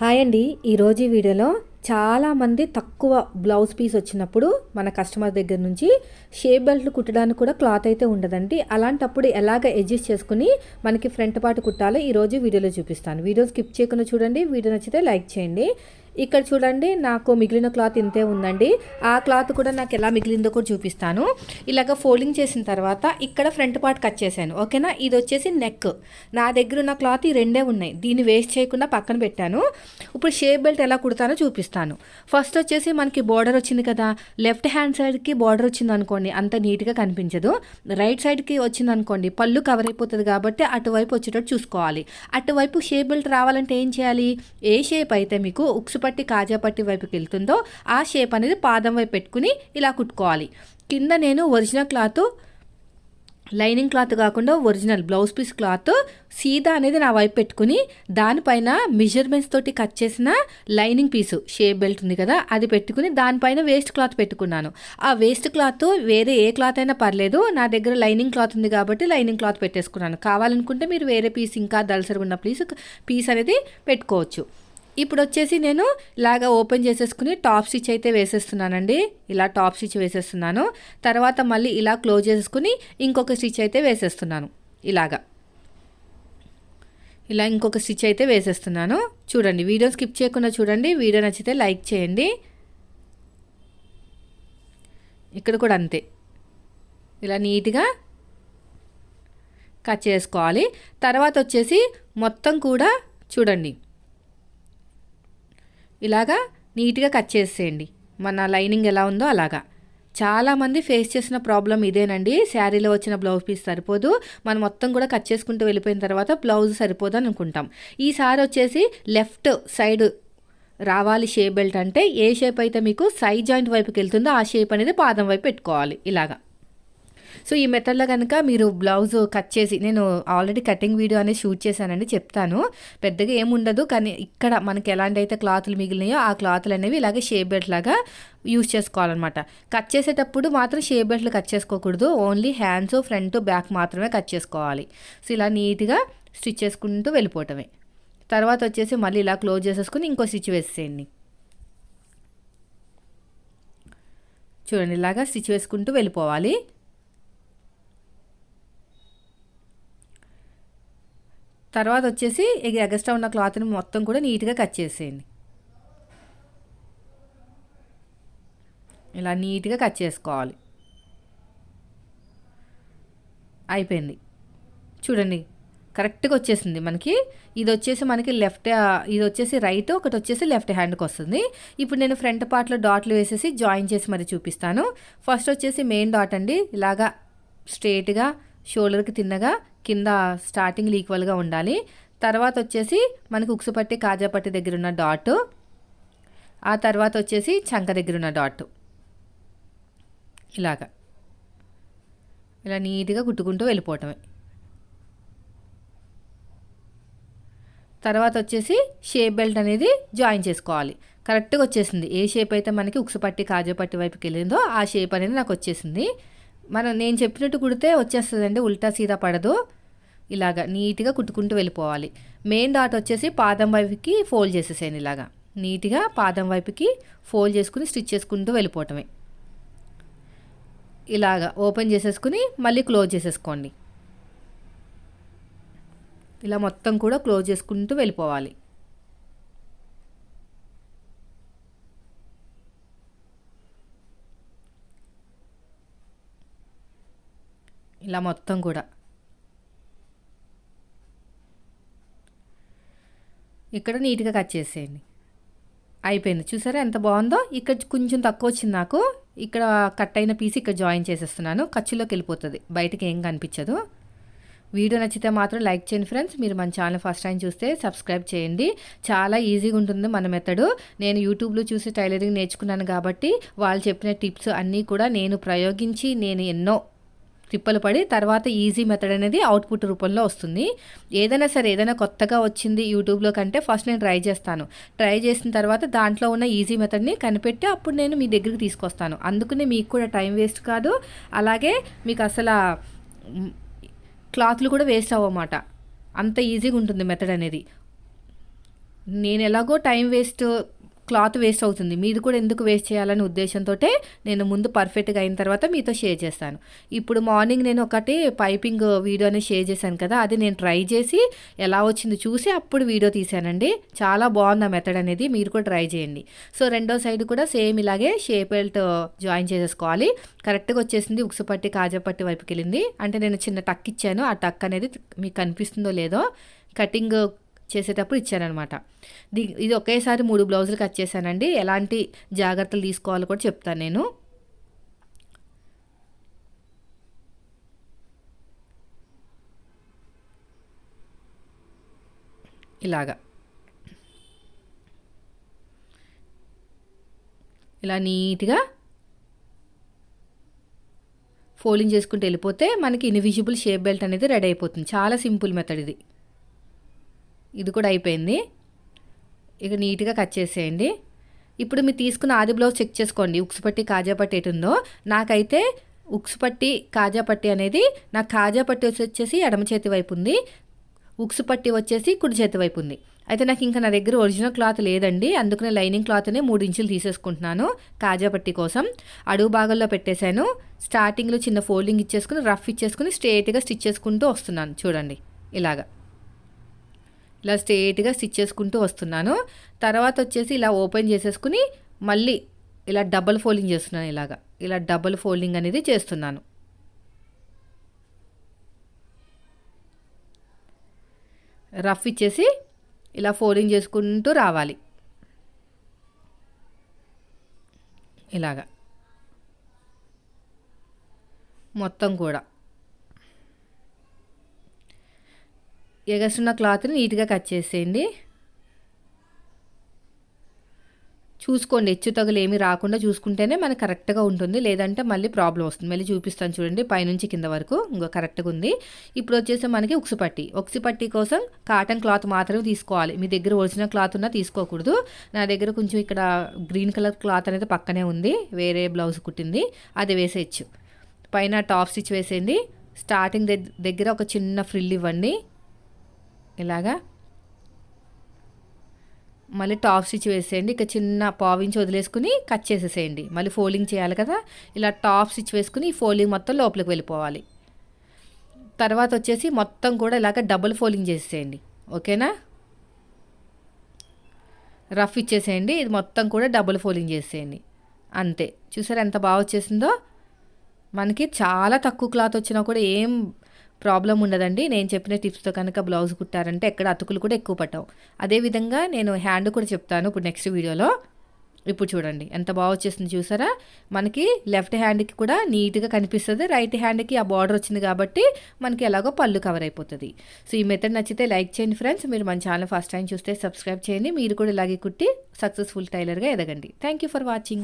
Hi అండి. ఈరోజు ఈ వీడియోలో చాలామంది తక్కువ బ్లౌజ్ పీస్ వచ్చినప్పుడు మన కస్టమర్ దగ్గర నుంచి షేప్ బెల్ట్లు కుట్టడానికి కూడా క్లాత్ అయితే ఉండదండి. అలాంటప్పుడు ఎలాగ అడ్జస్ట్ చేసుకుని మనకి ఫ్రంట్ పార్ట్ కుట్టాలో ఈరోజు వీడియోలో చూపిస్తాను. వీడియో స్కిప్ చేయకుండా చూడండి. వీడియో నచ్చితే లైక్ చేయండి. ఇక్కడ చూడండి, నాకు మిగిలిన క్లాత్ ఇంతే ఉందండి. ఆ క్లాత్ కూడా నాకు ఎలా మిగిలిందో కూడా చూపిస్తాను. ఇలాగ ఫోల్డింగ్ చేసిన తర్వాత ఇక్కడ ఫ్రంట్ పార్ట్ కట్ చేశాను. ఓకేనా, ఇది వచ్చేసి నెక్. నా దగ్గర ఉన్న క్లాత్ ఈ రెండే ఉన్నాయి. దీన్ని వేస్ట్ చేయకుండా పక్కన పెట్టాను. ఇప్పుడు షేప్ బెల్ట్ ఎలా కుడతానో చూపిస్తాను. ఫస్ట్ వచ్చేసి మనకి బార్డర్ వచ్చింది కదా, లెఫ్ట్ హ్యాండ్ సైడ్కి బార్డర్ వచ్చింది అనుకోండి, అంత నీట్గా కనిపించదు. రైట్ సైడ్కి వచ్చింది అనుకోండి, పళ్ళు కవర్ అయిపోతుంది కాబట్టి అటువైపు వచ్చేటట్టు చూసుకోవాలి. అటువైపు షేప్ బెల్ట్ రావాలంటే ఏం చేయాలి? ఏ షేప్ అయితే మీకు ఉక్సు పట్టి కాజా పట్టి వైపుకి వెళ్తుందో ఆ షేప్ అనేది పాదం వైపు పెట్టుకుని ఇలా కుట్టుకోవాలి. కింద నేను ఒరిజినల్ క్లాత్, లైనింగ్ క్లాత్ కాకుండా ఒరిజినల్ బ్లౌజ్ పీస్ క్లాత్ సీదా అనేది నా వైపు పెట్టుకుని దానిపైన మెజర్మెంట్స్ తోటి కట్ చేసిన లైనింగ్ పీసు షేప్ బెల్ట్ ఉంది కదా, అది పెట్టుకుని దానిపైన వేస్ట్ క్లాత్ పెట్టుకున్నాను. ఆ వేస్ట్ క్లాత్ వేరే ఏ క్లాత్ అయినా పర్లేదు, నా దగ్గర లైనింగ్ క్లాత్ ఉంది కాబట్టి లైనింగ్ క్లాత్ పెట్టేసుకున్నాను. కావాలనుకుంటే మీరు వేరే పీస్, ఇంకా దళసరిగా ఉన్న పీస్ అనేది పెట్టుకోవచ్చు. ఇప్పుడు వచ్చేసి నేను ఇలాగా ఓపెన్ చేసేసుకుని టాప్ స్టిచ్ అయితే వేసేస్తున్నానండి. ఇలా టాప్ స్టిచ్ వేసేస్తున్నాను. తర్వాత మళ్ళీ ఇలా క్లోజ్ చేసుకుని ఇంకొక స్టిచ్ అయితే వేసేస్తున్నాను. ఇలా ఇంకొక స్టిచ్ అయితే వేసేస్తున్నాను. చూడండి, వీడియో స్కిప్ చేయకుండా చూడండి. వీడియో నచ్చితే లైక్ చేయండి. ఇక్కడ కూడా అంతే, ఇలా నీట్గా కట్ చేసుకోవాలి. తర్వాత వచ్చేసి మొత్తం కూడా చూడండి, ఇలాగా నీట్గా కట్ చేసేయండి. మన లైనింగ్ ఎలా ఉందో అలాగా. చాలామంది ఫేస్ చేసిన ప్రాబ్లం ఇదేనండి. శారీలో వచ్చిన బ్లౌజ్ పీస్ సరిపోదు, మనం మొత్తం కూడా కట్ చేసుకుంటూ వెళ్ళిపోయిన తర్వాత బ్లౌజ్ సరిపోదు అని అనుకుంటాం. ఈసారి వచ్చేసి లెఫ్ట్ సైడ్ రావాలి షేప్ బెల్ట్ అంటే, ఏ షేప్ అయితే మీకు సైడ్ జాయింట్ వైపుకి వెళ్తుందో ఆ షేప్ అనేది పాదం వైపు పెట్టుకోవాలి ఇలాగా. సో ఈ మెథడ్లో కనుక మీరు బ్లౌజ్ కట్ చేసి, నేను ఆల్రెడీ కటింగ్ వీడియో అనేది షూట్ చేశానండి, చెప్తాను. పెద్దగా ఏముండదు, కానీ ఇక్కడ మనకి ఎలాంటి అయితే క్లాతులు మిగిలినాయో ఆ క్లాతులు అనేవి ఇలాగే షేప్ బెల్ట్ లాగా యూజ్ చేసుకోవాలన్నమాట. కట్ చేసేటప్పుడు మాత్రం షేప్ బెల్ట్లు కట్ చేసుకోకూడదు, ఓన్లీ హ్యాండ్స్, ఫ్రంట్, బ్యాక్ మాత్రమే కట్ చేసుకోవాలి. సో ఇలా నీట్గా స్టిచ్ చేసుకుంటూ వెళ్ళిపోవటమే. తర్వాత వచ్చేసి మళ్ళీ ఇలా క్లోజ్ చేసేసుకుని ఇంకో స్టిచ్ వేసేయండి. చూడండి, ఇలాగా స్టిచ్ వేసుకుంటూ వెళ్ళిపోవాలి. తర్వాత వచ్చేసి ఎగస్ట్రా ఉన్న క్లాత్ని మొత్తం కూడా నీట్గా కట్ చేసేయండి. ఇలా నీట్గా కట్ చేసుకోవాలి. అయిపోయింది. చూడండి, కరెక్ట్గా వచ్చేసింది మనకి. ఇది వచ్చేసి మనకి లెఫ్ట్, ఇది వచ్చేసి రైట్, ఒకటి వచ్చేసి లెఫ్ట్ హ్యాండ్కి వస్తుంది. ఇప్పుడు నేను ఫ్రంట్ పార్ట్లో డాట్లు వేసేసి జాయిన్ చేసి మరి చూపిస్తాను. ఫస్ట్ వచ్చేసి మెయిన్ డాట్ అండి, ఇలాగా స్ట్రేట్గా షోల్డర్కి తిన్నగా కింద స్టార్టింగ్ ఈక్వల్గా ఉండాలి. తర్వాత వచ్చేసి మనకి ఉక్సు పట్టి కాజా పట్టి దగ్గర ఉన్న డాట్, ఆ తర్వాత వచ్చేసి చంక దగ్గర ఉన్న డాట్. ఇలా నీట్గా కుట్టుకుంటూ వెళ్ళిపోవటమే. తర్వాత వచ్చేసి షేప్ బెల్ట్ అనేది జాయిన్ చేసుకోవాలి. కరెక్ట్గా వచ్చేసింది. ఏ షేప్ అయితే మనకి ఉక్సు పట్టి కాజా పట్టి వైపుకి వెళ్ళిందో ఆ షేప్ అనేది నాకు వచ్చేసింది. నేను చెప్పినట్టు కుడితే వచ్చేస్తుందండి, ఉల్టా సీదా పడదు. ఇలాగా నీట్గా కుట్టుకుంటూ వెళ్ళిపోవాలి. మెయిన్ డాట్ వచ్చేసి పాదం వైపుకి ఫోల్డ్ చేసేసేయండి. ఇలాగా నీట్గా పాదం వైపుకి ఫోల్డ్ చేసుకుని స్టిచ్ చేసుకుంటూ వెళ్ళిపోవటమే. ఇలాగా ఓపెన్ చేసేసుకుని మళ్ళీ క్లోజ్ చేసేసుకోండి. ఇలా మొత్తం కూడా క్లోజ్ చేసుకుంటూ వెళ్ళిపోవాలి. ఇలా మొత్తం కూడా ఇక్కడ నీట్గా కట్ చేసేయండి. అయిపోయింది. చూసారా ఎంత బాగుందో? ఇక్కడ కొంచెం తక్కువ వచ్చింది నాకు. ఇక్కడ కట్ అయిన పీస్ ఇక్కడ జాయిన్ చేసేస్తున్నాను. ఖర్చులోకి వెళ్ళిపోతుంది, బయటకి ఏం కనిపించదు. వీడియో నచ్చితే మాత్రం లైక్ చేయండి ఫ్రెండ్స్. మీరు మన ఛానల్ ఫస్ట్ టైం చూస్తే సబ్స్క్రైబ్ చేయండి. చాలా ఈజీగా ఉంటుంది మన మెథడు. నేను యూట్యూబ్లో చూసి టైలరింగ్ నేర్చుకున్నాను కాబట్టి వాళ్ళు చెప్పిన టిప్స్ అన్నీ కూడా నేను ప్రయోగించి, నేను ఎన్నో తిప్పలు పడి తర్వాత ఈజీ మెథడ్ అనేది అవుట్పుట్ రూపంలో వస్తుంది. ఏదైనా సరే, ఏదైనా కొత్తగా వచ్చింది యూట్యూబ్లో కంటే ఫస్ట్ నేను ట్రై చేస్తాను. ట్రై చేసిన తర్వాత దాంట్లో ఉన్న ఈజీ మెథడ్ని కనిపెట్టి అప్పుడు నేను మీ దగ్గరికి తీసుకొస్తాను. అందుకనే మీకు కూడా టైం వేస్ట్ కాదు, అలాగే మీకు అసలు క్లాత్లు కూడా వేస్ట్ అవ్వమాట. అంత ఈజీగా ఉంటుంది మెథడ్ అనేది. నేను ఎలాగో టైం వేస్ట్, క్లాత్ వేస్ట్ అవుతుంది, మీరు కూడా ఎందుకు వేస్ట్ చేయాలనే ఉద్దేశంతో నేను ముందు పర్ఫెక్ట్గా అయిన తర్వాత మీతో షేర్ చేస్తాను. ఇప్పుడు మార్నింగ్ నేను ఒకటి పైపింగ్ వీడియో అనేది షేర్ చేశాను కదా, అది నేను ట్రై చేసి ఎలా వచ్చింది చూసి అప్పుడు వీడియో తీశానండి. చాలా బాగుంది ఆ మెథడ్ అనేది, మీరు కూడా ట్రై చేయండి. సో రెండో సైడ్ కూడా సేమ్ ఇలాగే షేప్ బెల్ట్ జాయిన్ చేసేసుకోవాలి. కరెక్ట్గా వచ్చేసింది, ఉక్సు పట్టి కాజా పట్టి వైపుకి వెళ్ళింది. అంటే నేను చిన్న టక్ ఇచ్చాను, ఆ టక్ అనేది మీకు కనిపిస్తుందో లేదో కటింగ్ చేసేటప్పుడు ఇచ్చానమాట. ఇది ఒకేసారి 3 బ్లౌజులు కట్ చేశానండి. ఎలాంటి జాగ్రత్తలు తీసుకోవాలో కూడా చెప్తాను నేను. ఇలాగా ఇలా నీట్గా ఫోల్డింగ్ చేసుకుంటూ వెళ్ళిపోతే మనకి ఇన్విజిబుల్ షేప్ బెల్ట్ అనేది రెడీ అయిపోతుంది. చాలా సింపుల్ మెథడ్ ఇది. ఇది కూడా అయిపోయింది. ఇక నీట్గా కట్ చేసేయండి. ఇప్పుడు మీరు తీసుకున్న ఆది బ్లౌజ్ చెక్ చేసుకోండి, ఉక్సు పట్టి కాజా పట్టి ఎటు ఉందో. నాకైతే ఉక్సు పట్టి కాజా పట్టి అనేది, నాకు కాజా పట్టి వచ్చేసి ఎడమ చేతి వైపు ఉంది, ఉక్సు పట్టి వచ్చేసి కుడి చేతి వైపు ఉంది. అయితే నాకు ఇంకా నా దగ్గర ఒరిజినల్ క్లాత్ లేదండి, అందుకనే లైనింగ్ క్లాత్నే 3 ఇంచులు తీసేసుకుంటున్నాను కాజా పట్టి కోసం. అడుగు భాగంలో పెట్టేశాను. స్టార్టింగ్లో చిన్న ఫోల్డింగ్ ఇచ్చేసుకుని రఫ్ ఇచ్చేసుకుని స్ట్రేట్గా స్టిచ్ చేసుకుంటూ వస్తున్నాను. చూడండి ఇలాగా, ఇలా స్ట్రేట్గా స్టిచ్ చేసుకుంటూ వస్తున్నాను. తర్వాత వచ్చేసి ఇలా ఓపెన్ చేసేసుకుని మళ్ళీ ఇలా డబల్ ఫోల్డింగ్ చేస్తున్నాను. ఇలా డబల్ ఫోల్డింగ్ అనేది చేస్తున్నాను. రఫ్ ఇచ్చేసి ఇలా ఫోల్డింగ్ చేసుకుంటూ రావాలి. ఇలాగా మొత్తం కూడా ఎగస్ట్రున్న క్లాత్ని నీట్గా కట్ చేసేయండి. చూసుకోండి, హెచ్చు తగులు ఏమీ రాకుండా చూసుకుంటేనే మనకు కరెక్ట్గా ఉంటుంది, లేదంటే మళ్ళీ ప్రాబ్లం వస్తుంది. మళ్ళీ చూపిస్తాను చూడండి, పైనుంచి కింద వరకు ఇంకో కరెక్ట్గా ఉంది. ఇప్పుడు వచ్చేసి మనకి ఉక్సు పట్టి కోసం కాటన్ క్లాత్ మాత్రమే తీసుకోవాలి. మీ దగ్గర ఒరిజినల్ క్లాత్ ఉన్నా తీసుకోకూడదు. నా దగ్గర కొంచెం ఇక్కడ గ్రీన్ కలర్ క్లాత్ అనేది పక్కనే ఉంది, వేరే బ్లౌజ్ కుట్టింది, అది వేసేయచ్చు. పైన టాప్ స్టిచ్ వేసేయండి. స్టార్టింగ్ దగ్గర ఒక చిన్న ఫ్రిల్ ఇవ్వండి. ఇలాగా మళ్ళీ టాప్ స్టిచ్ వేసేయండి. ఇక చిన్న పావించి వదిలేసుకుని కట్ చేసేసేయండి. మళ్ళీ ఫోల్డింగ్ చేయాలి కదా, ఇలా టాప్ స్టిచ్ వేసుకుని ఈ ఫోల్డింగ్ మొత్తం లోపలికి వెళ్ళిపోవాలి. తర్వాత వచ్చేసి మొత్తం కూడా ఇలాగ డబుల్ ఫోల్డింగ్ చేసేయండి. ఓకేనా, రఫ్ ఇచ్చేసేయండి. ఇది మొత్తం కూడా డబుల్ ఫోల్డింగ్ చేసేయండి. అంతే, చూసారా ఎంత బాగా వచ్చేసిందో. మనకి చాలా తక్కువ క్లాత్ వచ్చినా కూడా ఏం ప్రాబ్లం ఉండదండి. నేను చెప్పిన టిప్స్తో కనుక బ్లౌజ్ కుట్టారంటే ఎక్కడ అతుకులు కూడా ఎక్కువ పట్టవు. అదేవిధంగా నేను హ్యాండ్ కూడా చెప్తాను ఇప్పుడు నెక్స్ట్ వీడియోలో. ఇప్పుడు చూడండి ఎంత బాగా వచ్చేసింది చూసారా. మనకి లెఫ్ట్ హ్యాండ్కి కూడా నీట్గా కనిపిస్తుంది, రైట్ హ్యాండ్కి ఆ బార్డర్ వచ్చింది కాబట్టి మనకి ఎలాగో పళ్ళు కవర్ అయిపోతుంది. సో ఈ మెథడ్ నచ్చితే లైక్ చేయండి ఫ్రెండ్స్. మీరు మన ఛానల్ ఫస్ట్ టైం చూస్తే సబ్స్క్రైబ్ చేయండి. మీరు కూడా ఇలాగే కుట్టి సక్సెస్ఫుల్ టైలర్గా ఎదగండి. Thank you for watching.